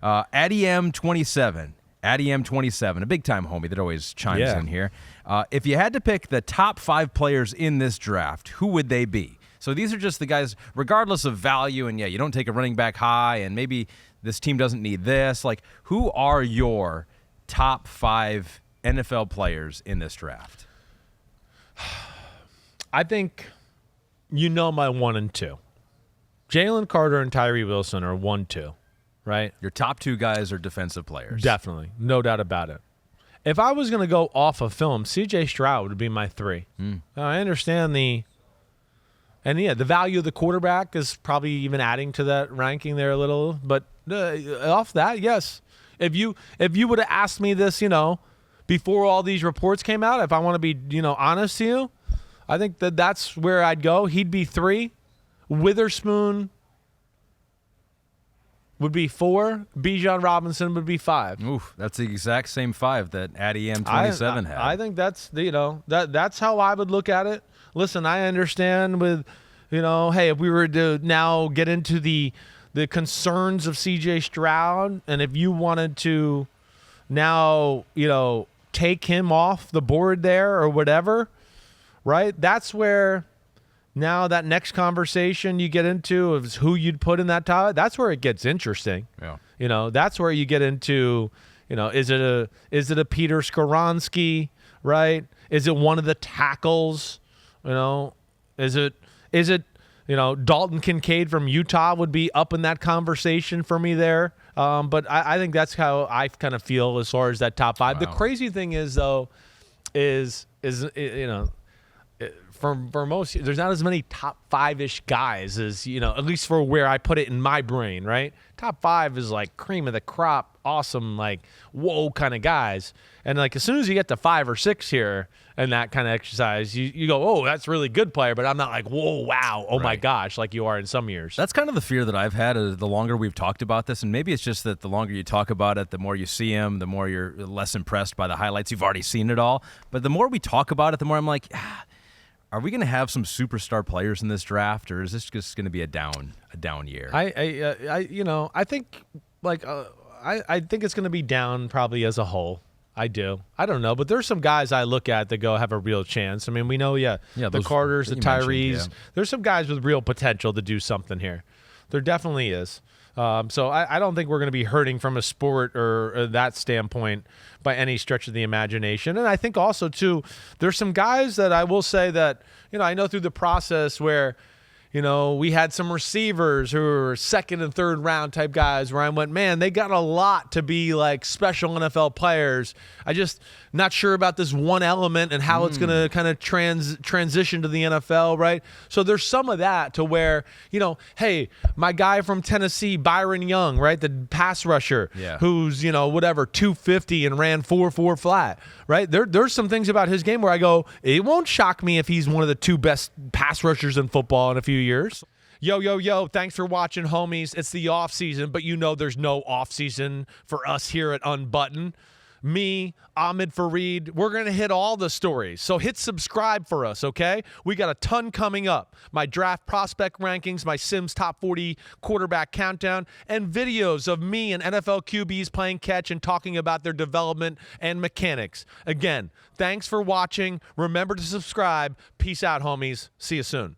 Addy M27. Addy M27, a big-time homie that always chimes in here. If you had to pick the top 5 players in this draft, who would they be? So these are just the guys, regardless of value, and you don't take a running back high, and maybe this team doesn't need this. Like, who are your top 5 NFL players in this draft? I think my 1 and 2. Jalen Carter and Tyree Wilson are 1-2, right? Your top 2 guys are defensive players. Definitely. No doubt about it. If I was going to go off of film, C.J. Stroud would be my 3. I understand the value of the quarterback is probably even adding to that ranking there a little. But off that, yes. If you would have asked me this, before all these reports came out, if I want to be, honest to you, I think that's where I'd go. He'd be 3. Witherspoon would be 4. Bijan Robinson would be 5. Oof, that's the exact same 5 that Addy M27 had. I think that's that's how I would look at it. Listen, I understand with, hey, if we were to now get into the concerns of C.J. Stroud, and if you wanted to now, take him off the board there or whatever, right? That's where now that next conversation you get into is who you'd put in that top. That's where it gets interesting. Yeah. That's where you get into, is it a Peter Skoronski, right? Is it one of the tackles? Is it Dalton Kincaid from Utah would be up in that conversation for me there. But I think that's how I kind of feel as far as that top 5. Wow. The crazy thing is, though, is for most, there's not as many top 5-ish guys as, at least for where I put it in my brain, right? Top 5 is like cream of the crop, awesome, like, whoa kind of guys. And like as soon as you get to 5 or 6 here and that kind of exercise, you go, oh, that's a really good player, but I'm not like, whoa, wow, oh my gosh, like you are in some years. That's kind of the fear that I've had the longer we've talked about this, and maybe it's just that the longer you talk about it, the more you see him, the more you're less impressed by the highlights. You've already seen it all. But the more we talk about it, the more I'm like, are we going to have some superstar players in this draft, or is this just going to be a down year? I think I think it's going to be down probably as a whole. I do. I don't know, but there's some guys I look at that go have a real chance. I mean, we know, the Carters, the Tyrees. There's some guys with real potential to do something here. There definitely is. So I don't think we're going to be hurting from a sport or that standpoint by any stretch of the imagination. And I think also, too, there's some guys that I will say that, I know through the process where, we had some receivers who were 2nd and 3rd round type guys where I went, man, they got a lot to be like special NFL players. I just not sure about this one element and how it's going to kind of transition to the NFL, right? So there's some of that to where, hey, my guy from Tennessee, Byron Young, right, the pass rusher, who's, 250 and ran 4.4 flat, right? There's some things about his game where I go, it won't shock me if he's one of the 2 best pass rushers in football in a few years. Yo, thanks for watching, homies. It's the off season, but there's no off season for us here at Unbuttoned. Me, Ahmed Fareed, we're going to hit all the stories. So hit subscribe for us, okay? We got a ton coming up. My draft prospect rankings, my Simms top 40 quarterback countdown, and videos of me and NFL QBs playing catch and talking about their development and mechanics. Again, thanks for watching. Remember to subscribe. Peace out, homies. See you soon.